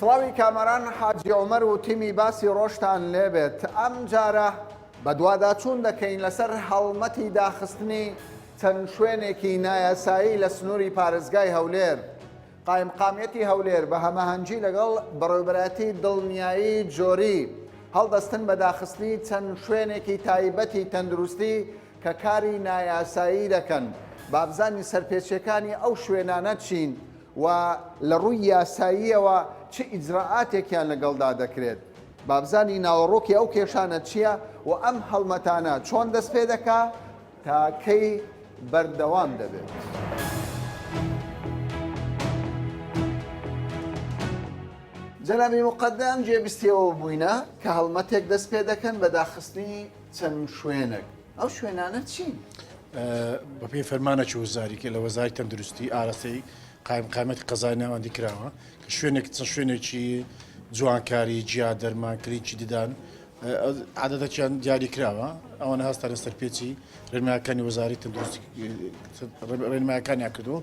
سڵاوی کامەران حاجی عومەر و تیمی باسی ڕۆژتان لێبێت. ئەم جارە بە دوواداچوون دەکەین لەسەر هەڵمەتی داخستنی چەند شوێنێکی نایاسایی لە سنووری پارێزگای هەولێر. قایمقامیەتی هەولێر بە هەماهەنگی لەگەڵ بەڕێوەبەرەتی دڵنیایی جۆری هەڵدەستن بە داخستنی چەند شوێنێکی تایبەتی تەندروستی کە کاری نایاسایی دەکەن. بابزانی سەرپێچیەکانی ئەو شوێنانە چین و لە ڕووی یاساییەوە چه ئیجرعاتێکیان لەگەڵدا دەکرێت. بابزانی ناوەڕۆکی ئەو کێشانە چییە و ئەم هەڵمەتانە چۆن دەست پێ دەکا تا کەی بەردەوام دەبێت. جەنابی مقەدەم جێبیستیەوە بووینە کە هەڵمەتێک دەست پێ دەکەن بە داخستنی چەند شوێنێک. ئەو شوێنانە چین؟ بەپێی فەرمانەکی وەزاریکە لە وەزاری تەندروستی ئاراستەی قایمقامەتی قەزای ناوەندی کراوە کە شوێنێک چەند شوێنێکی جوانکاری جیا دەرمانکریی ددان عادەتەکیان دیاری کراوە ئەوەنە هەستانە سەرپێچی ڕێنمایەکانی وەزاری تەندروستی ڕێنمایەکانیان کردو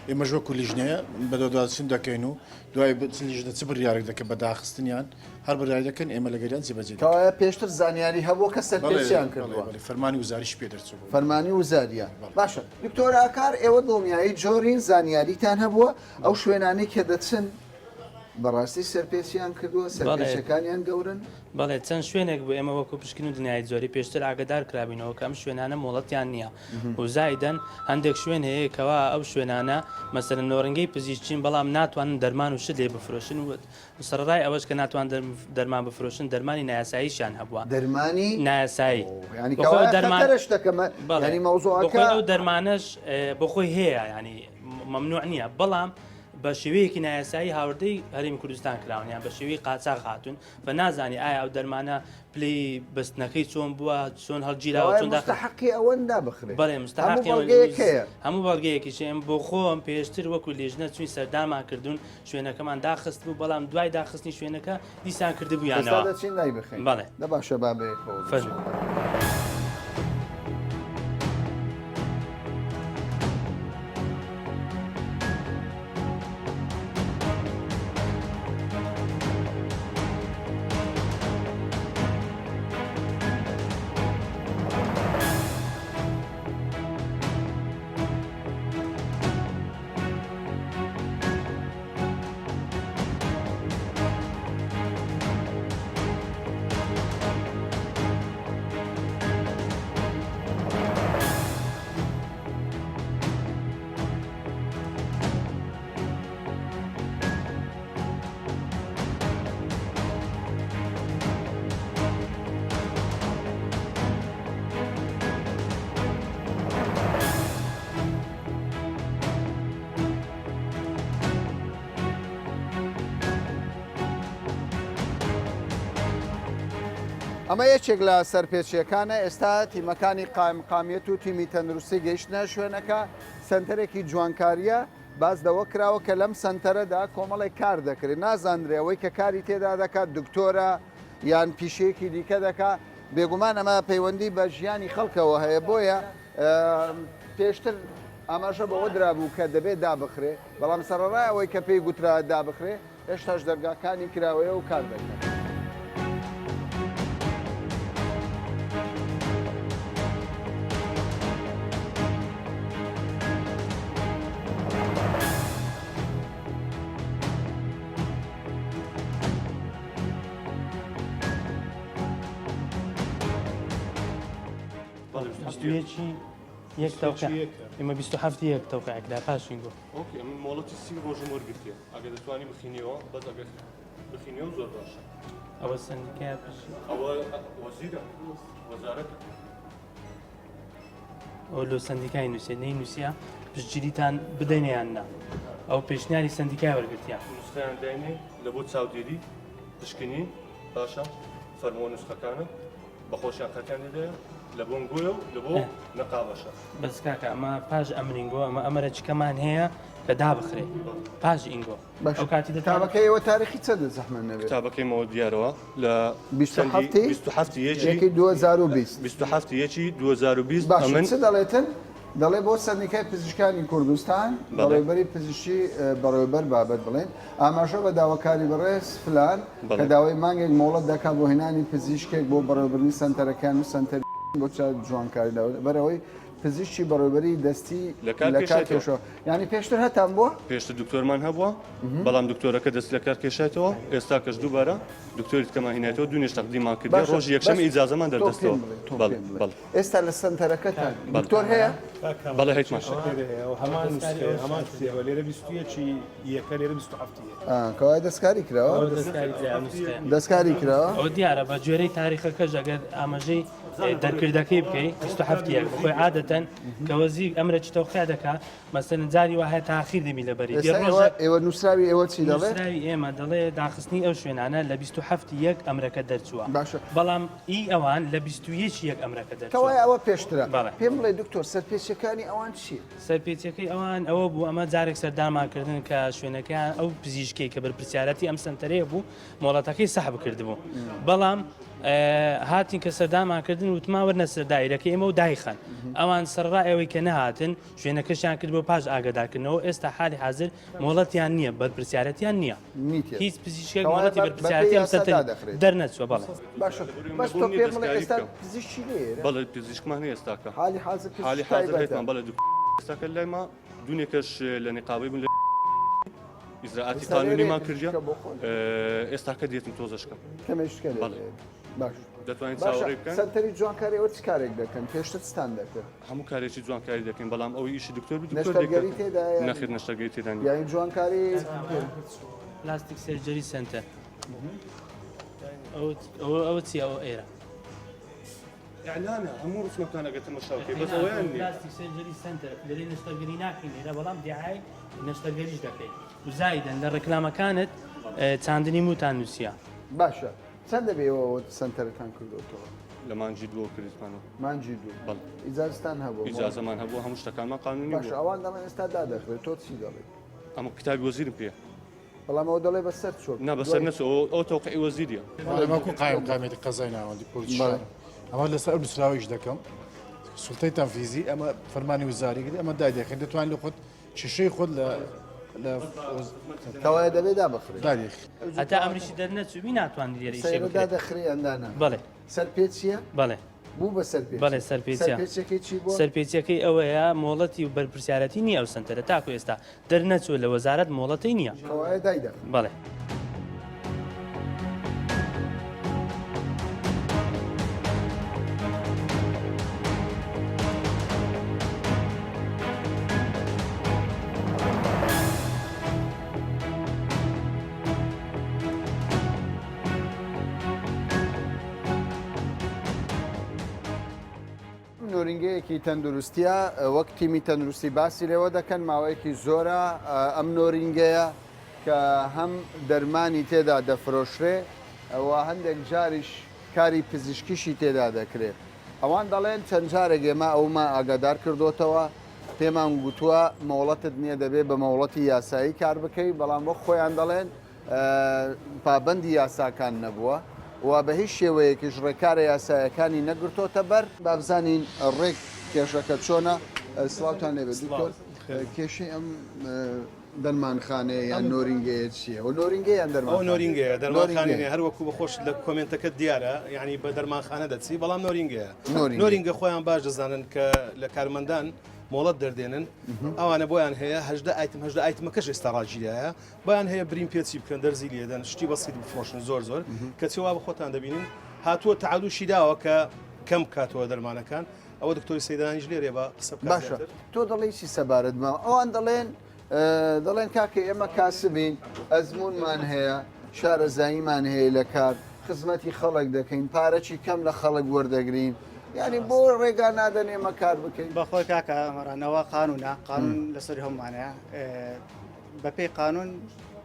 ئێمە ژۆک و لیژنەیە بەدەداچین دەکەین و دوای لیژنە چ بڕیارێک دەکەن بە داخستنیان هەر بڕیار دەکەن ئێمە لەگەریان جێبەجێ کەوایە پێشتر زانیاری هەبوو کە سەرپێچیان کردووە فەرمانی وزاریش پێ دەرچوو فەرمانی وزاریە. باشە دکتۆر ئاکار ئێوە دڵنیایی جۆرین زانیاریتان هەبووە ئەو شوێنانی کە دەچن بەڕاستی سەرپێچیان کردووە سەرپێچەکانیان گەورن؟ بەڵێ چەند شوێنێک بوو ئێمە وەکو پشکین و دنیای زۆری پێشتر ئاگدار کرابینەوە کەم شوێنانە مۆڵەتیان نییە و زایدەن هەندێک شوێن هەیە کەوا ئەو شوێنانە مەسەرەن نۆڕنگەی پزیشچین بەڵام ناتوانن دەرمان و شت لێ بفرۆشن و سەرڕای ئەوەش کە ناتوان دەرمان بفرۆشن دەرمانی نایاساییشان هەبووە دەرمانی نایاسایی ئەو دەرمانش بەخۆی هەیە ینی مەمنوع نییە بەڵام بە شێوەیەکی نایاسایی هاوردەی هەرێمی کوردستان کراونیان بە شێوەی قاچاق هاتوون بە نازانی ئایا ئەو دەرمانە پلی بەستنەکەی چۆن بووە چۆن هەڵگیراوە چۆن مستحقی ئەوەندا بخرێت. بەڵێ مستحقی هەموو بەڵگەیەکیشم بۆ خۆم پێشتر وەکو لێژنە چووی سەردامان کردوون شوێنەکەمان داخست بوو بەڵام دوای داخستنی شوێنەکە دیسان کردبوویانەوە. بەڵێ دە باشە بابێ ئەمە یەکێک لە سەرپێچیەکانە ئێستا تیمەکانی قایمقامیەت و تیمی تەندروستی گەیشتنە شوێنەکە سنتەرێکی جوانکاریە باز دەوە کراوە کە لەم سنتەرەدا کۆمەڵێک کار دەکرێت نازانرێ ئەوەی کە کاری تێدا دەکات دکتۆرە یان پیشەیەکی دیکە دەکات بێگومان ئەمە پەیوەندی بە ژیانی خەڵکەوە هەیە بۆیە پێشتر ئاماژە بەوە درابوو کە دەبێت دابخرێ بەڵام سەرڕای ئەوەی کە پێی گوترا دابخرێ هێشتاش دەرگاکانی کراوەیە و کار دەکات. یەک ئێمە 27 یەک تەوقعێکدا پاشین گۆ ئۆکێ من مۆڵەتی 30 ڕۆژم وەرگرتێ ئەگەر دەتوانی بخینیەوە بەس ئەگەر بخینیەوە زۆر باشە. ئەوە سندیکای پشی ئەوە وەزیرە وەزارەتە ئەو لۆ سندیکای نووسێ نەی نووسە پشتگیریتان بدەینیاننا ئەو پێشنیاری سندیکای وەرگرتیان نوسخەیان داینێ لە بۆ چاودێری پشکنی باشە فەرمۆ نوسخەکانە بەخۆشیان خەکان دەدەیە لە بۆنگۆیە و لە بۆ نەقابەشە. بەس کاکە ئەمە پاش ئەمرینگۆ ئەمە ئەمەرە چکەمان هەیە کە دابخرێ پاش ئینگۆ باش ئەو کاتی کتابەکەی ئەوە تاریخی چەندە زەحمە نەبێت کتابەکەیمەوە دیارەوە لە 27 یەکی یەکی 2020 27 یەکی 2020 باش ئەمن چ دەڵێتن دەڵێ بۆ سەرنیکای پزیشکانی کوردستان بەڕێوەبەری پزیشکی بەڕێوەبەر بابەت بڵێن ئاماژە بە داواکاری بەڕێز فلان کە داوای مانگێک مۆڵەت دەکا بۆ هێنانی پزیشکێک بۆ بەڕێوەبردننی سنتەرەکان و سنتەر بۆ جوانکاری بەرەوەی پزیشکی بەڕێوەبەری دەستی لە کار کێشەوە ینی پێشتر هەتان بووە پێشتر دکتۆرمان هەبووە بەڵام دکتۆرەکە دەست لە کار کێشێتەوە ئێستا کەش دووبارە دکتۆری تکەمان هینێتەوە دوو تەقدیمان کردی ڕۆژ یەکشەمە ئیجازەمان دەردەستەوە ئێستا لە سنتەرەکەتان دکتۆر هەیە بەڵێ هیچماش هەمان کتێبە لێرە 21 یەکە لێرە 27 کەوای دەستکاری کراوە دەستکاری کراوە ئەو دیارە بە گوێرەی تاریخەکەش ئەگەر ئاماژەی دەرکردەکەی بکەیت 27 خۆی عادەتەن کە وەزی ئەمرە چتەوخیا دەکات مەسەن جاری وهەیە تاخیر دەمی لەبەری ئێوە نووسراوی ئێوە چی دەڵێ نووسراوی ئێمە دەڵێ داخستنی ئەو شوێنانە لە 27 ئەمرەکە دەرچووە باشە بەڵام ئی ئەوان لە 21 ئەمرەکە دەرچووە کەوای ئەوە پێشترە بەڵێ. پێم بڵێ دکتۆر سەرپێچەکانی ئەوان چی سەرپێچەکەی ئەوان ئەوە بوو ئەمە جارێک سەردامانکردن کە شوێنەکان ئەو پزیشکی کە بەرپرسیارەتی ئەم سنتەرەیە بوو مۆڵەتەکەی سەحب کردبوو بەڵام هاتین کە سەردامانکردن وتما وەرنە سەر دایرەکە ئێمە و دایخەن ئەوان سەرڕائەوەی کە نەهاتن شوێنەکەشیان کرد بۆ پاش ئاگادارکردنەوە ئێستا حالی حاضر مۆڵەتیان نییە بەرپرسیارەتیان نییە هیچ پزیشکێک مۆڵەتی بەرپرسیارەتی ئەم سەنتەر دەرنەچووە بەڵێ باشە بەس تۆ پێم بڵێ ئێستا پزیشکی لێرە بەڵێ پزیشکمان هەیە ئێستاکە حالی حاضر حالی حاضرێتمان بەڵێ ئێستاکە لای ما دوونێکەش لە نقابەی بن لە ئیزراعاتی قانونیمان کردیا ئێستاکە دێتم تۆزەشکەم کەمێشکە باش دەتوانین چاوەڕێ بکەن سەنتەری جوانکاری ئەوە چ کارێک دەکەن پێشتر ستان دەکرد هەموو کارێکی جوانکاری دەکەین بەڵام ئەوەی ئیشی دکتۆر نەشتەرگەری تێدا نەخیر نەشتەرگەری تێدا نیە یانی جوانکاری پلاستیک سەرجەری سنتەر ئەوە چی ئەوە ئێرە ئەعلانە هەموو ڕسمەکان ئەگەر تەماشاوکەی بەس ئەوەیان نیە پلاستیک سەرجەری سنتەر لەرێ نەشتەرگەری ناکەین لێرە بەڵام دیعای نەشتەرگەریش دەکەین و زایدەن لە ڕێکلامەکانت چاندنی موتان نووسیا باشە چەند دەبێەوە سنتەرەکان کردوتەوە لە مانجی دووە کردمانەوە مانجی دوو ئیجازستان هەبوو ئیجازەمان هەبوو هەموو شتەکانمان قانونی باش ئەوان دەڵێن ئێستا دادەخرێت تۆ چی دەڵێت ئەمە کتابی وەزیرم پێ بەڵام ئەو دەڵێ بەسەر چۆن نا بەسەر نەچۆ ئەو تەوقعی وەزیریە ئەمەکو قایمەتی قەزای ناوەندی پۆلیس ئەمە لەسەر نووسراویش دەکەم سوڵتەی تەنفیزی ئەمە فەرمانی وزاریگری ئەمە دادێکن دەتوانین لە خۆت ششەی خۆت لە کەوایە دەبێت دابخرێت دادێک هەتا ئەمریشی دەرنەچووی ناتوانانی لێرە ئیشێ سەیرەدا بکرێت دەخرێ ئەندانە بەڵێ سەر پێ چییە بەڵێ بوو بە سەر پێ بەڵێ سەرپێچە پێچەکەی چی بوو سەرپێچەکەی ئەوەیە مۆڵەتی و بەرپرسیارەتی نییە ئەو سنتەرە تاکو ئێستا دەرنەچوە لە وەزارەت مۆڵەتی نییە کەوایە دایدەخ بەڵێ نۆرینگەیەکی تەندروستیە وەک تیمی تەندروستی باسی لێوە دەکەن ماوەیەکی زۆرە ئەم نۆرینگەیە کە هەم دەرمانی تێدا دەفرۆشرێ ئەوە هەندێک جاریش کاری پزیشکیشی تێدا دەکرێت ئەوان دەڵێن چەند جارێک ئێمە ئەومە ئاگادار کردوتەوە پێمان گوتووە مۆڵەتت نییە دەبێت بە مۆڵەتی یاسایی کار بکەیت بەڵام وەک خۆیان دەڵێن پابەندی یاساکان نەبووە و بە هیچ شێوەیەکیش ڕێکارە یاسایەکانی نەگرتۆتە بەر بابزانین ڕێک کێشەکە چۆنە سڵاوتان لێبێ دکتۆر کێشەی ئەم دەرمانخانەیە یان نۆرینگەیە چییە؟ و نۆرینگەی یان ئەو نۆرینگەیە دەرمانخانەیە هەروەکو بەخۆش لە کۆمنتەکە دیارە یعنی بە دەرمانخانە دەچی بەڵام نۆرینگەیە نۆرینگە خۆیان باش دەزانن کە لە کارمەندان مۆڵەت دەردێنن ئەوانە بۆیان هەیە هەژدە ئایتمەکەش ئێستا ڕاجیدایە بۆیان هەیە برین پێچی بکەن دەرزی لێدەن شتی بەسیت بفرۆشن زۆر کە چێوا بە خۆتان دەبینین هاتووە تعادوشی داوە کە کەم کاتەوە دەرمانەکان ئەوە دکتۆری سەیدانیش لێرێ بە قسە باشە تۆ دەڵێ چی سەبارەت ماوە ئەوان دەڵێن کاکە ئێمە کاسبین ئەزمونمان هەیە شارەزاییمان هەیە لە کار خزمەتی خەڵک دەکەین پارەی کەم لە خەڵک وەردەگرین یعنی بۆ ڕێگا نادەن ئێمە کار بکەین بەخۆی کاکە ئەمەڕانەوە قانونە قانون لەسەر هەمومانەیە بەپێی قانون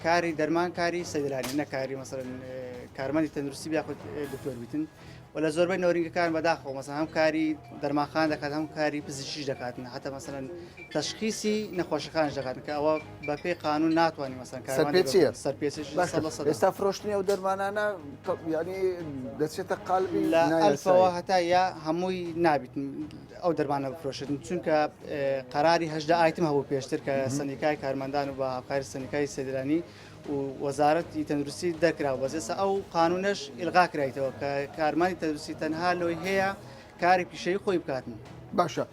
کاری دەرمان کاری سەیدرانی نەکاری مەسەرەن کارمەندی تەندروستی بیاخود دکتۆر بیتن و لە زۆربەی نۆرینگەکان بەداخەوە مەسەن هەم کاری دەرمانخان دەکات هەم کاری پزیشکیش دەکاتن حتا مەسەن تەشخیصی نەخۆشەکانش دەکاتن کە ئەوە بەپێی قانون ناتوانانی مەسەن سەرپێچیە سەرپێچی ئێستا فرۆشتنی ئەو دەرمانانە ینی دەچێتە قالبی لە ئەلفەوە هەتا یا هەمووی نابیت ئەو دەرمانە بفرۆشتن چونکە قەراری هەژدە ئایتم هەبوو پێشتر کە سندیکای کارمەندان و بە هاوکاری سندیکای سەدرانی و وەزارەتی تەندروستی دەرکرا بەزێسە ئەو قانونەش ئیلغا کرایتەوە کە کارمانی تەندروستی تەنها لۆی هەیە کاری پیشەی خۆی بکاتن باشە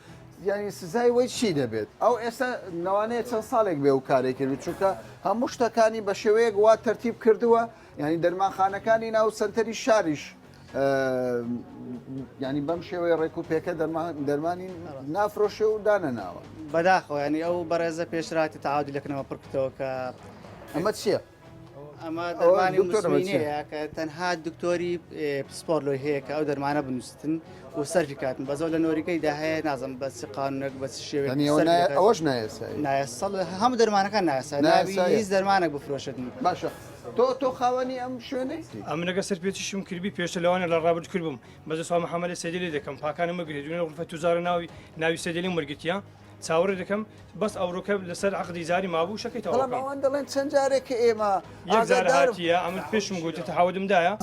ینی سزای وی چی دەبێت ئەو ئێستا نەوانەیە چەند ساڵێک بێ و کارێک کرد چونکە هەموو شتەکانی بە شێوەیەک وا تەرتیب کردووە ینی دەرمانخانەکانی ناو سنتەری شاریش ینی بەم شێوەیە ڕێک و پێکە دەرمانی نافرۆشێ و دانەناوە بەداخەوە ینی ئەو بەڕێزە پێشراتی تەعادی لەکنەوە پڕکتەوە کە ئەمە چییە؟ ئەمە دەرمانی مسمینەیە کە تەنها دکتۆری پسپۆر لۆی هەیە کە ئەو دەرمانە بنووسن و سەرفی کاتن بەزەو لە نۆریکەیدا هەیە نازم بەچ قانونێک بەچ شێوێ ئەوەش نایەسایی نایەسەڵ هەموو دەرمانەکان نایەسا هیچ دەرمانێک بفرۆشتن باشە تۆ خاوەنی ئەم شوێنەی ئەم لەگە سەرپێچیشم کردبی پێشتە لەوانە لە ڕابرد کردبووم بەزە سا محەممەد سەدلی دەکەم پاکانە مەگرێت دوێنە غرفە توزارە ناوی سەدلی مەرگتیە چاوەڕێ دەکەم بەس ئەوڕۆکە لەسەر عقدی زاری مابوو شەکەیتەوە ئەوان دەڵێن چەند جارێک ئێمە یەکزار هاتیە ئەمن پێشم گوتی تەحاودمدایە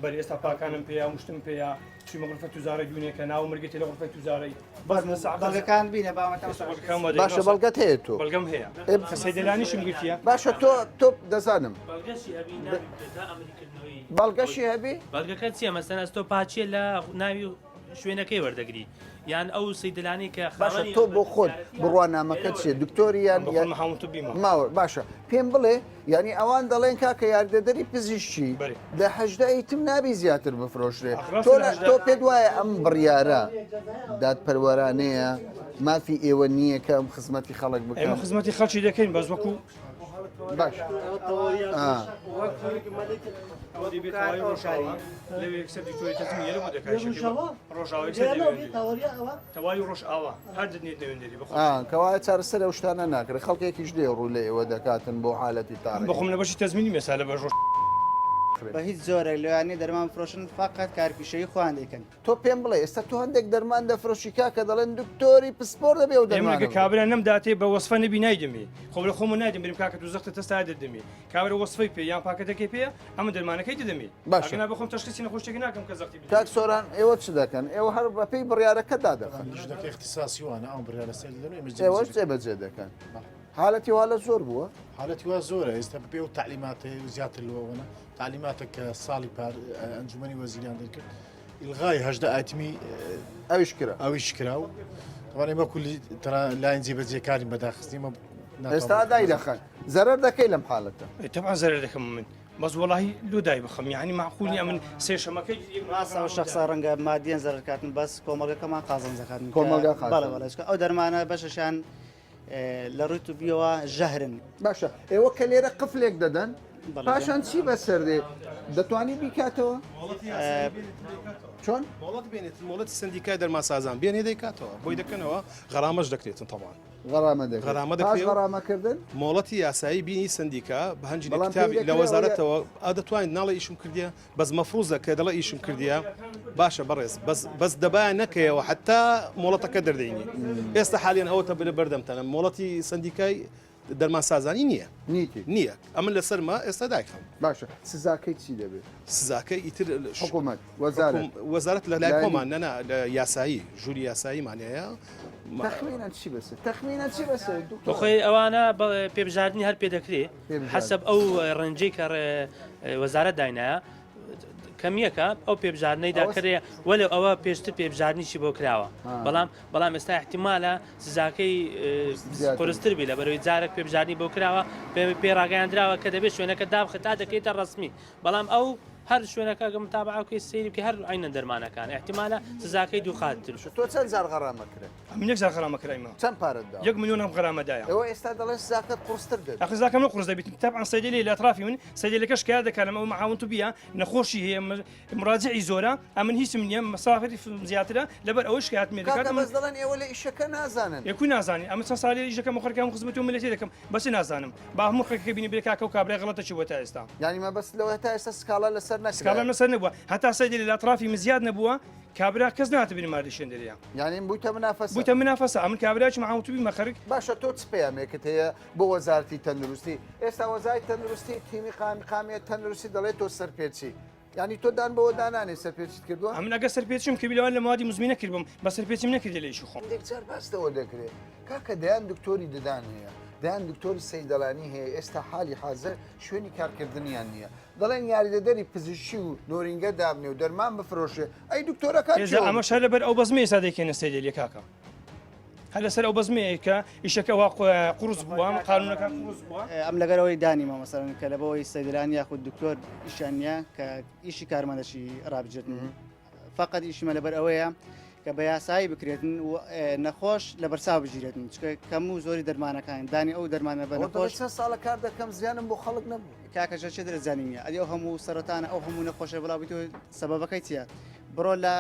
بەر ئێستا پاکانم پێیا مشتم پێیا چی غرفە توزارە دوێنێکە ناو مەرگێتی لە غرفە توزارەی بەڵگەکان بینە باشە بەڵگەت هەیە تۆ بەڵگەم هەیە سەدلانیشم گوتیە باشە تۆ دەزانم بەڵگەشی هەبی بەڵگەکە چیە مەسەن ئەس تۆ پاچێ لە ناوی شوێنەکەی وەردەگری یان ئەو سەیدلانی کە باشە تۆ بۆ خۆت بڕوانامەکە چیە دکتۆریان ماوە باشە پێم بڵێ ینی ئەوان دەڵێن کاکە یاردەدەری پزیشکی لە هەژدە ئیتم نابی زیاتر بفرۆشرێ تۆ پێت وایە ئەم بڕیارە دادپەروەرانەیە مافی ئێوە نییە کە ئەم خزمەتی خەڵک بکەن ئێمە خزمەتی خەڵکی دەکەین بەس وەکو باش تەواوی ڕۆژ ئاوا هەر دنێت دەوێنێری کەوایە چارەسەر ئەو شتانە ناکرێت خەڵکێکیش دێ ڕوو لە ئێوە دەکاتن بۆ حالەتی تا بخۆم لە بەشی تەزمینی مێسا لە بەژۆ بە هیچ زۆرێک لەوانی دەرمان فرۆشن فقط کارپیشەی خۆیان دەکەن تۆ پێم بڵێ ئێستا تۆ هەندێک دەرمان دەفرۆشی کاکە دەڵێن دکتۆری پسپۆر دەبێ و ئێمەگە کابرا نەمداتێ بە وەسفە نەبی نایدەمی خۆ لە خۆمە نایدەم بریم کاکە تو زەختە تەستا دەدەمی کابرا وەسفەی پێ یان پاکەتەکەی پێ ئەمە دەرمانەکەی دەدەمی باشە بخۆم تەشخیصی نەخۆشیێکی ناکەم کە زەختی کاک سۆران ئێوە چ دەکەن ئێوە هەر بەپێی بڕیارەکە دادەخەن اختصاصی وانە ئەو بڕیارە سەر ئێوەش جێبەجێ دەکەن حالەتی وا لە زۆر بووە حالەتی وا زۆرە ئێستا بپێ و تعلیماتە زیاتر لەوەوەە تعلیماتە کە ساڵی ئەنجومەنی وەزیریان دەکرد ئیلغای هەژدە ئاتمی ئەویش کرا ئەویش کرا و وانێ مە کولی لاین جێبەجێکاری بەداخستیمە ئێستا دای دەخەن زەرەر دەکەی لەم حالەتە تەبعا زەرەر دەکەم من بەس وڵی لودای بخەم یعنی معقولی ئەمن سێشەمەکەی ماسەوە شخصا ڕەنگە مادیان زەرکاتن بەس کۆمەڵگەکەمان قازم زەکاتن کۆمەلگا بەڵێ ئەو دەرمانە بەشەشان لە ڕووی و بیەوە ژەهرن باشە ئێوە کە لێرە قفلێک دەدەن پاشان چی بەسەردێ دەتوانی بیکاتەوە چۆن مۆڵەت سندیکای دەرماسازان بێنێ دەیکاتەوە بۆی دەکەنەوە غەرامەش دەکرێتن تەوان غەرامەدەکردن مۆڵەتی یاسایی بینی سندیکا بە هەنجی کتابی لە وەزارەتەوە دەتوانین ناڵە ئیشم کردیە بەس مەفروزە کە دەڵە ئیشم کردیە باشە بەڕێز بەس دەبایە نەکەیەوە حتا مۆڵەتەکە دەردەینی ئێستا حالیان ئەوە بە بەردەمتەنە مۆڵەتی سندیکای دەرمان سازانی نییە ئەمن لەسەرمە ئێستا دایخم باشە سزاکەی چی دەبێت سزاکەی ئیتر حکوومەت وەزارەت لە لای کۆمان نەنا لە یاسایی ژووری یاساییمانەیە تەخمینەن چی بەسە تەخمینەن چی بەسە بخۆی ئەوانە پێبژاردننی هەر پێ دەکرێت حەسب ئەو ڕنجەی کە وەزارەت داینایە کەمیەکە ئەو پێبژاردنەی داکرێ وەلێ ئەوە پێشتر پێبژاردننیشی بۆ کراوە بەڵام ئێستا احتیمالە سزاکەی قرستر بی لە بەرەوەی جارێک پێبژاردننی بۆ کراوە پێڕاگەیاندراوە کە دەبێت شوێنەکە دابختا دەکەیتە ڕسمی بەڵام ئەو هەر شوێنەکە متابعکەی سەیری کە هەر عینە دەرمانەکان احتیمالە سزاکەی دووخاتتر تۆ چەند زار غەڕامە کرێت من یەک خەرامە کرایمە چەند پارەتدا 1 ملیۆنم خەرامەدایە ئەوە ئێستا دەڵێن سزاکەت قورستر دێت ئەخزاکەم قرس دەبیت تابعا سەیدلی لە ئەطرافی من سەیدلەکەش کار دەکەم ئەو معاونت بیە نەخۆشی هەیە مراجعی زۆرە ئەمن هیچ نییە مەسافری زیاترە لەبەر ئەوەش کات مێ کاکە بەس دەڵێن ئێوە لە ئیشەکە نازانن یەکوی نازانی ئەمە چەند ساڵی ئیشەکەم خەرکەم خزمەتی و ملەتی دەکەم بەسی نازانم با هەموو خەکە بینی بێ کاکە و کابرای غڵەتە چی بۆ تا ئێستا یعنی مە بەس لەوە تا ئێستا سکاڵە لەسەر سکاڵە نەکرا لەسەر نەبووە هەتا سەیدلی لە ئەطرافی من زیاد نەبووە کابرا کەس ناتبینی ماردی شوێندەریە یعنی بوویتە منافەسە بوویتە منافەسە ئەمن کابراکی معاونتوبی مەخەرک باشە تۆ چ پەیامێکت هەیە بۆ وەزارەتی تەندروستی ئێستا وەزارەتی تەندروستی تیمی قامیە تەندروستی دەڵێت تۆ سەرپێچی ینی تۆ دان بەوە دانانێ سەرپێچیت کردووە ئەمن ئەگە سەرپێچم کردیەوە لە موادی مزمی نەکردم بە سەرپێچم نەکردی لە ئیشی خۆم جار باستەوە دەکرێت کاکە دەیان دکتۆری ددان هەیە دەیان دکتۆری سەیدەڵانی هەیە ئێستا حالی حاضر شوێنی کارکردنیان نییە دەڵێن یاریدەدەری پزیشکی و نۆرینگە دابنێ و دەرمان بفرۆشێ ئەی دکتۆرەکە ئەمە شار لەبەر ئەو بەزمی ئێستا دەیکەنە سەیدلی کاکە هەر لەسەر ئەو بەزمەیە کە ئیشەکە وا قورس بووە قانونەکان قورس بووە ئەم لەگەرەوەی دانیمە مەسەرن کە لەبەوەی سەیدلانی یاخود دکتۆر ئیشانە کە ئیشی کارمەندەشی ڕابجێتن فقط ئیشمە لەبەر ئەوەیە کە بە یاسایی بکرێتن و نەخۆش لە بەرسا بژیرێتن چکە کەم و زۆری دەرمانەکان دانی ئەو دەرمانە بە نەخۆش چە ساڵە کار دەکەم زیانم بۆ خەڵک نەبوو کاکەشە چێ دەرەزانینە ئەدی ئەو هەموو سەرەتانە ئەو هەموو نەخۆشە بڵاویتەوە سەبەبەکەی چییە بڕۆ لە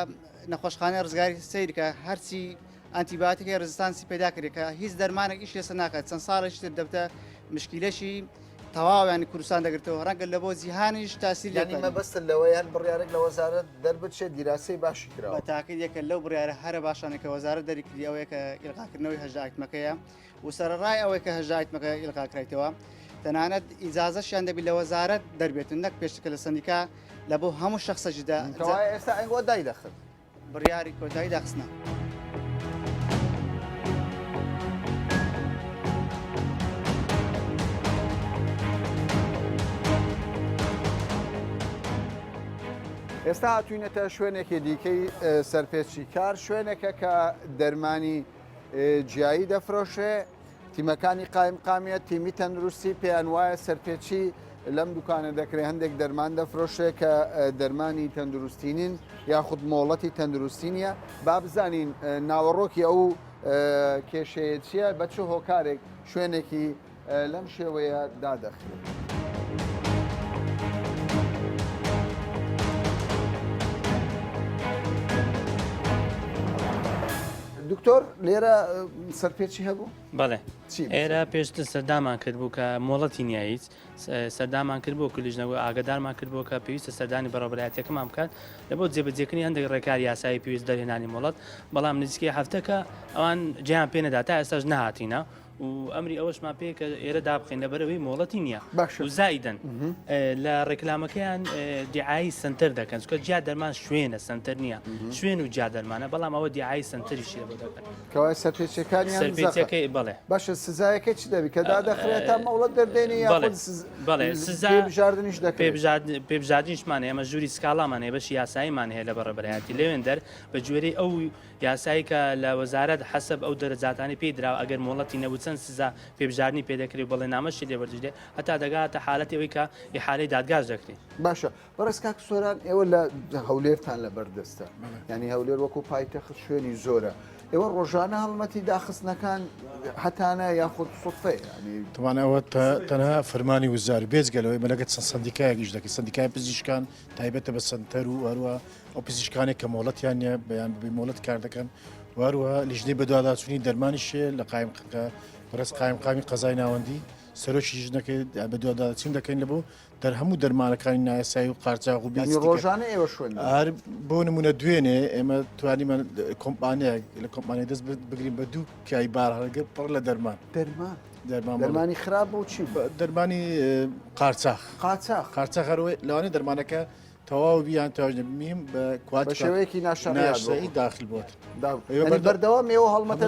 نەخۆشخانە ڕزگاری سیرکە هەرچی ئەنتیباتیکی ڕزستانسی پێدا کرێکە هیچ دەرمانێک ئیش لێسە ناکات چەند ساڵش تر دەبتە مشکیلەشی تەواویانی کوردستان دەگرێتەوە ڕەنگە لە بۆ جیهانیش تاسیری مە بەستن لەوەیان بڕیارێک لە وەزارەت دەربچێت دیراسی باشی بە کراوە تاکید یەکە لەو بڕیارە هەرە باشانێکە وەزارە دەریکردی ئەوەیە کە ئیلقاکردنەوەی هەژاکمەکەیە و سەرڕای ئەوەی کە هەژاکمەکە ئیلقاکرێتەوە تەنانەت ئیجازەشیان دەبی لە وەزارەت دەربێتن نەک پێشتکە لە سندیکا لە بۆ هەموو شخصەجیدا ئێستا ئەنگۆ دای دەخن بڕیاری کۆتایی داخستنە. ئێستا هاتوینەتە شوێنێکی دیکەی سەرپێچی کار شوێنێکە کە دەرمانی جیایی دەفرۆشێ تیمەکانی قایمقامیە تیمی تەندروستی پێیان وایە سەرپێچی لەم دوکانە دەکرێت هەندێک دەرمان دەفرۆشێ کە دەرمانی تەندروستینین یاخود مۆڵەتی تەندروستی نیە با بزانین ناوەڕۆکی ئەو کێشەیە چییە بە چ هۆکارێک شوێنێکی لەم شێوەیە دادەخرێت. دکتۆر لێرە سەرپێچی هەبوو؟ بەڵێ ئێرە پێشتر سەردامان کرد بوو کە مۆڵەتی نیاییت سەردامان کرد بۆ کلیژنەوە ئاگدارمان کرد بۆ کە پێویستە سەردانی بەڕێبەرایەتەکەمان بکات لە بۆ جێبەجێکردنی هەندێک ڕێکاری یاسایی پێویست دەرهێنانی مۆڵەت بەڵام نزیکەی هەفتەکە ئەوان جیان پێنەدا تا ئێستاش نهاتینە و ئەمری ئەوەشمان پێ کە ئێرە دابخین لەبەرەوەی مۆڵەتی نییە و زایدن لە ڕێکلامەکەیان دیعایی سنتەر دەکەن چکە جیا دەرمان شوێنە سنتەر نییە شوێن و جیا دەرمانە بەڵام ئەوە دیعایی سنتەریشی بۆ دەکەن کەوای سەرپێچەکانیان سەرپێچەکەی بڵێ باشە سزایەکە چ دەبی کە دادەخرێت تا مەوڵەت دەردێنی بەڵێ سزابژاردنیش دەکرێت پێبژاردنیشمان ئێمە ژووری سکاڵامان هەیە بەشی یاساییمان هەیە لە بەڕێبەرایەتی لەوێن دەر بە گوێرەی ئەو یاسایی کە لە وەزارەت حەسەب ئەو دەرەجاتانی پێی دراوە ئەگەر مۆڵەتی نەبوو چەند سزا پێبژاردننی پێدەکرێت بەڵێ نامەشی لێبەردێ هەتا دەگاتە حالەتەوەی کە ئیحالەی دادگاز دەکرێت. باشە بەڕێز کاک سۆران ئێوە لە هەولێرتان لە بەردەستە ینی هەولێر وەکو پایتەخت شوێنی زۆرە ئێوە ڕۆژانە هەڵمەتی داخستنەکان هەتانە یاخود سوفەیە توانەوە تەنها فەرمانی وزار بێزگەلەوەی مەلەگەت سندیکایەکیش دەکەی سندیکای پزیشکان تایبەتە بە سنتەر و هەروە ئەو پزیشکانێک کە مۆڵەتیان نیە بەیان ببی مۆڵەت کار دەکەن واروە لیژنەی بەدواداچوونی دەرمانیشێ لە قایمقەکە بەڕست قایمقامی قەزای ناوەندی سەرۆکی ژنەکەی بە دوواداچین دەکەین لەبوو دەرهەموو دەرمانەکانی نایاسایی و قارچاق و ڕۆژانە ئێوە شوێن بۆ نمونە دوێنێ ئێمە توانیمان کۆمپانیایە لە کۆمپانیای دەست بگرین بە دوو پیای بارهەڵگە پڕ لە دەرمان دەرمانی خراپ بۆ چی دەرمانی قارچاق هەروەی لەوانەیە دەرمانەکە تەواو بیان تاژنە بمیم بە شێوەیەکی ناشایی داخل بۆت بەردەوام ئێوە هەڵمەتە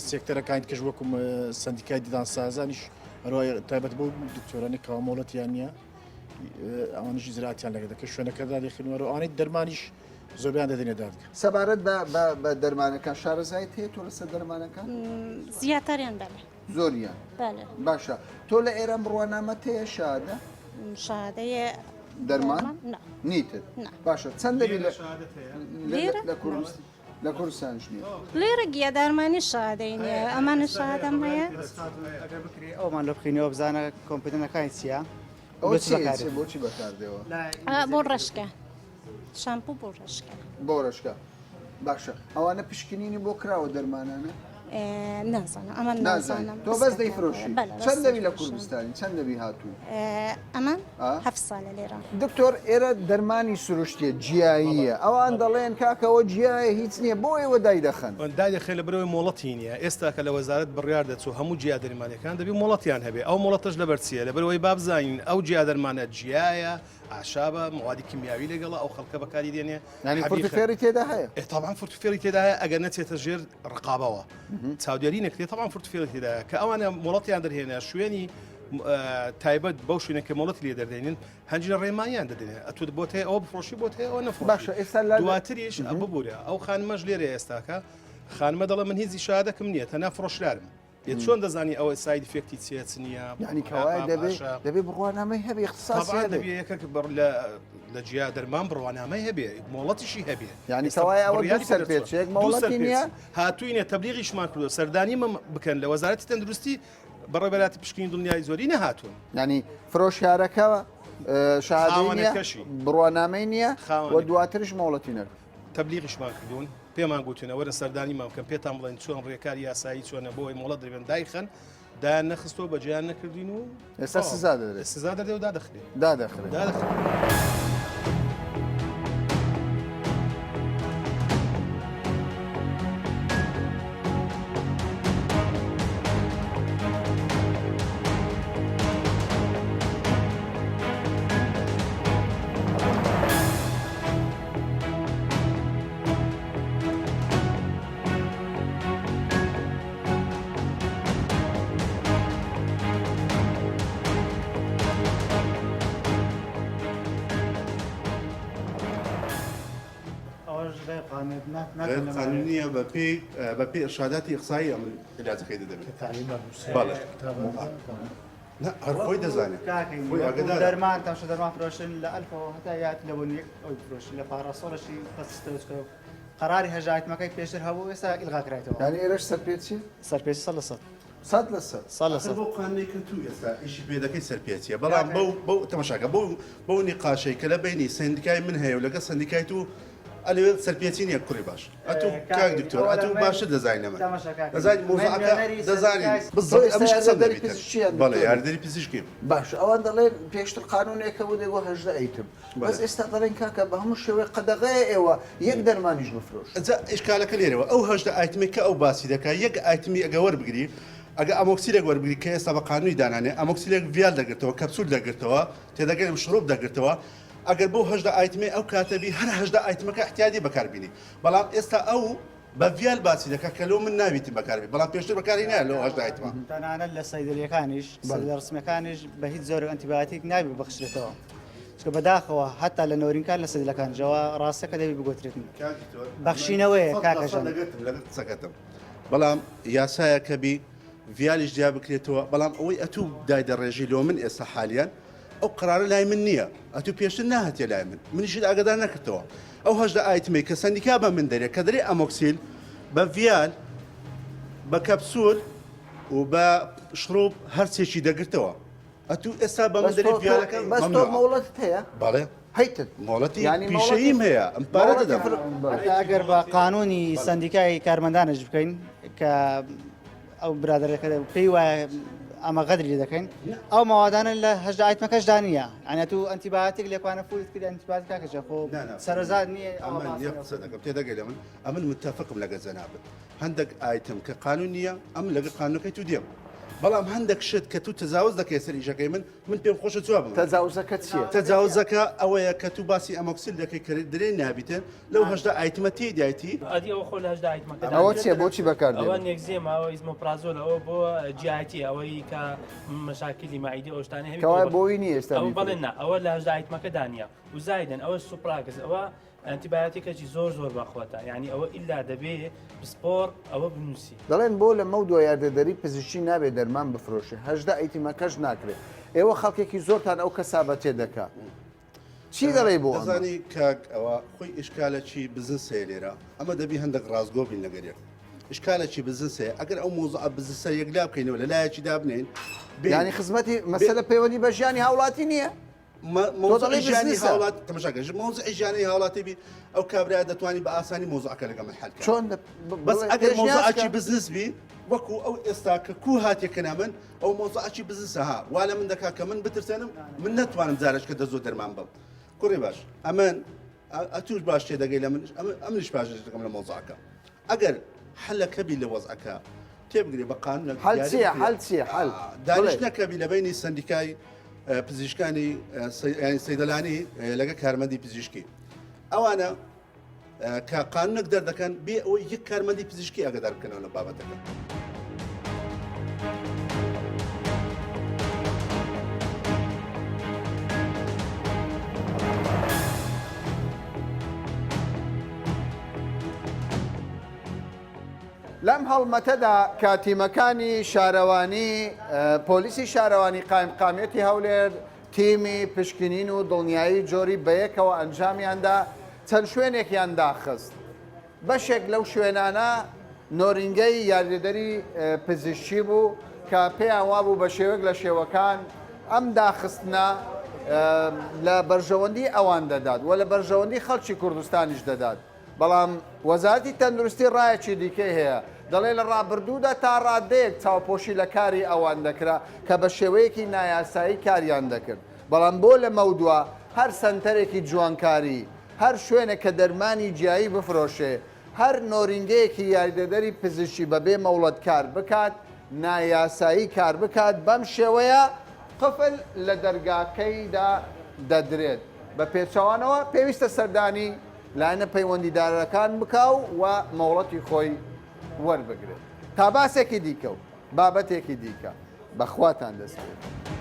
سێکتەرەکانی کەش وەکوم سندیکای دیدان سازانیش هەروە تایبەت بۆ دکتۆرانی کەوا مۆڵەتیان نییە ئەوانیشی زراعتیان لەگە دەکە شوێنەکەدا دەخینوەرە ئەوانەی دەرمانیش زۆربیان دەدێنێ دادگا. سەبارەت بە دەرمانەکان شارەزایت هەیە تۆ لەسەر دەرمانەکان؟ زیاتریان بەڵێ زۆریان باشە تۆ لە ئێران بڕوانامەت هەیە شادە؟ شادەیە دەرمان نیتت باشە چەند دەبی لە کوردستان لە کوردستانش نییە لێرە گیە دارمانی شادەی نیە ئەمانە شادەم هەیە ئەگەر بکرێ ئەومان لە بخینەوە بزانە کۆمپیوتەرەکانی چییە بۆچی بەکاردەوە بۆ ڕشکە شامپوو بۆ ڕشکە بۆ ڕشکە باشە ئەوانە پشکنینی بۆ کراوە دەرمانانە نازانم ئەمە نازانم تۆ بەس دەیفرۆشی چەند دەبی لە کوردستانی چەند دەبی هاتوو ئەمان هەفت ساڵە لێرە دکتۆر ئێرە دەرمانی سروشتیە جیاییە ئەوان دەڵێن کاکەوە جیایە هیچ نییە بۆ ئێوە دای دەخەن دادەخێ لە برەوەی مۆڵەتی نیە ئێستا کە لە وەزارەت بڕیار دەچوو هەموو جیا دەرمانەکان دەبی مۆڵەتیان هەبێ ئەو مۆڵەتەش لە بەرچیە لە برەوەی بابزانین ئەو جیا دەرمانە جیایە ئاشابە موادی کیمیاوی لەگەڵ ئەو خەڵکە بەکاری دێنێ ینی پرتفێری تێدا هەیە طبعا فرتفێری تێدا هەیە ئەگەر نەچێتە ژێر ڕقابەوە چاودێری نەکرێت طبعا فرتفێری تێدایە کە ئەوانە مۆڵەتیان دەرهێنە شوێنی تایبەت بەو شوێنەکە مۆڵەتی لێ دەردێنین هەنجە ڕێمانیان دەدێنێت ئەتو بۆت هەیە ئەوە بفرۆشی بۆت هەیە ئەوە نەفرۆشی باشە ئێستا لە دواتریش ببوورە ئەو خانمەش لێرە ئێستاکە خانمە دەڵە من هیچ شادەکەم نییە تەنا فرۆشرارم چۆن دەزانی ئەوە ساید فێکتی چێت نییە ینی کەوای دەبێ بڕوانامەی هەبێ اختصاصی دەبێ یەکێک لە جیا دەرمان بڕوانامەی هەبێ مۆڵەتیشی هەبێ ینی کەوای ئەوە دوو سەرپێچێک مۆڵەتی نییە هاتووینە تەبلیغیشمان کردو سەردانیمە بکەن لە وەزارەتی تەندروستی بەڕێبەراتی پشکنی دڵنیای زۆری نەهاتوون ینی فرۆشیارەکە شادەی بڕوانامەی نییە و دواترش مۆڵەتی نەر تەبلیغیشمان کردوون پێمان گوتونە وەرە سەردانیمان بکەن پێتان بڵێن چۆن ڕێکاری یاسایی چۆنە بۆی مۆڵەت دەبێن دایخەن دایان نەخستۆ بەجیان نەکردین و ئێستا سزا دەدرێت سزا دەدێ و دادەخرێت دادەخرێت قانونية بپی ارشاداتی اقصایی عمل علاج خیلی دبی. بله. نه هرخوی دزانه. دەرمان تەماشا دەرمان فرۆشن لە ئەلفەوە هەتا یات لەبوونی ئەوی فرۆشن لە پاڕاستۆڵەشی خەستەوە قەراری هەژایەتمەکەی پێشتر هەبوو ئێستا ئیلغاکرایەوە. ینی ئێرەش سەرپێچی؟ سەرپێچی 100%. 100%. بۆ قانونی کە تو ئێستا ئیشی پێ دەکەی سەرپێچیە بەڵام بەو تەماشاکە بەو نیقاشەی کە لە بینی سندیکای من هەیە و لەگە سندیکای تو ئەلێ سەرپێچی نییە کوڕی باش ئەتو کاک دکتۆر ئەتو باشە دەزانینەمە دەزانین مۆزەعەکە دەزانین بەڵێ یاردەری پزیشکی باش ئەوان دەڵێن پێشتر قانونێکە بوو دەگۆ هەژدە ئەیتم بەس ئێستا دەڵێن کاکە بە هەموو شێوەیە قەدەغەیە ئێوە یەک دەرمانیش بفرۆش ئشکالەکە لێرەوە ئەو هەژدە ئایتمی کە ئەو باسی دەکات یەک ئایتمی ئەگە وەربگری ئەگە ئەمۆکسیلێک وەربگری کە ئێستا بە قانونی دانانێ ئەمۆکسیلێک ڤیال دەگرێتەوە کەپسول دەگرێتەوە تێدەگەێنم شڕۆب دەگرێتەوە ئەگەر بۆ هەژدە ئایتمێ ئەو کاتەبی هەر هەژدە ئایتمەکە احتیاجی بەکاربینی بەڵام ئێستا ئەو بە ڤیال باسی دەکات کە لەو من ناویتی بەکاربی بەڵام پێشتر بەکاری نایە لەو هەژدە ئایتمە تەنانەت لە سەیدەلیەکانیش ڕسمەکانیش بە هیچ زۆر ئەنتیبیۆتیک نابێت بەخشرێتەوە چکە بەداخەوە هەتا لە نۆرینکان لە سەیدەکانەوە ڕاستەکە دەبی بگۆترێتن بەخشینەوەیە کاکەژان لەگەڵ قسەکەتم بەڵام یاسایە کە بی ڤیالیش جیا بکرێتەوە بەڵام ئەوەی ئەتوو دایدەڕێژی لۆ من ئێستا حالیان ئەو قرارە لای من نییە ئەتوو پێشتر ناهاتێ لای من منیشت ئاگدار نەکردەوە ئەو هەژدە ئایتمی کە سندیکا بە من دەرێت کە دەرێ ئەمۆکسیل بە ڤیال بە کەپسول و بە شڕوب هەرچێکی دەگرتەوە ئەتوو ئێستا بە من دەرێ ڤیالەکە بەس تۆ مۆڵەتت هەیە؟ بەڵێ هەیتت مۆڵەتی پیشەییم هەیە ئەم پارە دەدەم ئەگەر بە قانونی سندیکای کارمەندانش بکەین کە ئەو برادەرەکە پێی وایە ئەمە غەدری دەکەین ئەو ماوادانە لە هەژدە ئایتمەکەشدا نییە ئەنە تو ئەنتیبیۆتیک لێکوانە فوت کرد ئەنتیبیۆتیکاکەجە خۆ سەرۆزاد نییە تێدەگەلێ من متفقم لەگە جەنابەت هەندێک ئایتم کە قانون نییە ئەم لەگە قانونەکەی تو دێم بەڵام هەندێک شت کە تو تەجاوز دەکەی سەر ئیشەکەی من پێم خۆشە جواب بم تەجاوزەکە چییە؟ تەجاوزەکە ئەوەیە کە تو باسی ئەمۆکسیل دەکەی کە درێ نابیتن لەو هەژدە ئایتمە تێدایەتی ئەدی ئەوە خۆ لە هەژدە ئایتمەکە ئەوە چییە بۆچی بەکاردێت؟ ئەوە نێکزێمە ئەوە ئیزمۆپرازۆل ئەوە بۆ جیایەتی ئەوەی کە مەشاکلی مایدی ئەوشتانە هەیە کەوای بۆی نیە ئێستا ئەو بەڵێن نا ئەوە لە هەژدە ئایتمەکە دانیە و زایدن ئەوە سوپراگز ئەوە ئەنتیبیۆتیکێکی زۆر بەخۆتە یعنی ئەوە ئیلا دەبێ پسپۆر ئەوە بنووسی دەڵێن بۆ لە مەو دوای یاردەدەری پزیشکی نابێت دەرمان بفرۆشێ هەژدە ئایتیمەکەش ناکرێت ئێوە خەڵکێکی زۆرتان ئەو کەسابەتێ دەکات چی دەڵێ بۆ ئەمە؟ دەزانی کاک ئەوە خۆی ئشکالەکی بزنسەیە لێرە ئەمە دەبی هەندێک ڕازگۆ بین لەگەرێک ئشکالێکی بزنسەیە ئەگەر ئەو مۆزوع بزنسە یەکلا بکەینەوە لە لایەکی دابنین ینی خزمەتی مەسەلە پەیوەندی بە ژیانی هاوڵاتی نییە؟ ژیانی هاوڵات تەماشاکە مۆزوعی ژیانی هاوڵاتی بی ئەو کابرا دەتوانانی بە ئاسانی مۆزوعەکە لەگە من حل چۆن بەس ئەگەر مۆزوعی بزنس بی وەکو ئەو ئێستا کە کو هاتیەکەنا من ئەو مۆزوعی بزنسە ها وا لە من دەکا کە من بترسێنم من نەتوانم جارشکە دەزۆ دەرمان بم کوڕی باش ئەمن ئەتوش باش تێ دەگەی لە من ئەمنش باش دەکەم لە مۆزوعەکە ئەگەر حلەکە بی لە وەزعەکە تێبگری بە قانون حل دانیش نەکەبی لە بینی سندیکای پزیشکانی سەیدەلانی لەگە کارمەندی پزیشکی ئەوانە کە قانونێک دەردەکەن بێ ئەوەی یەک کارمەندی پزیشکی ئەگەدار بکەنەوە لە بابەتەکە. لەم هەڵمەتەدا کاتیمەکانی شارەوانی پۆلیسی شارەوانی قایمقامەتی هەولێر تیمی پشکنین و دڵنیایی جۆری بەیەکەوە ئەنجامیاندا چەند شوێنێکیان داخست. بەشێک لەو شوێنانە نۆرینگەی یاریدەری پزیشکی بوو کە پێیان وابوو بە شێوەک لە شێوەکان ئەم داخستنە لە بەرژەوەندی ئەوان دەدات و لە بەرژەوەندی خەڵکی کوردستانیش دەدات. بەڵام وەزارەتی تەندروستی ڕایەکی دیکەی هەیە دەڵێ لە ڕابردوودا تا ڕادەیەک چاوپۆشی لە کاری ئەوان دەکرا کە بە شێوەیەکی نایاسایی کاریان دەکرد. بەڵام بۆ لە مەودووە هەر سنتەرێکی جوانکاری هەر شوێنە کە دەرمانی جیایی بفرۆشێ هەر نۆرینگەیەکی یاریدەدەری پزیشکی بەبێ مەوڵەت کار بکات نایاسایی کار بکات بەم شێوەیە قفل لە دەرگاکەیدا دەدرێت بە پێچەوانەوە پێویستە سەردانی لاەنە پەیوەندیدارەکان بکاو و مەوڵەتی خۆی وەربگرێت تا باسێکی دیکە و بابەتێکی دیکە بەخواتان دەستێت.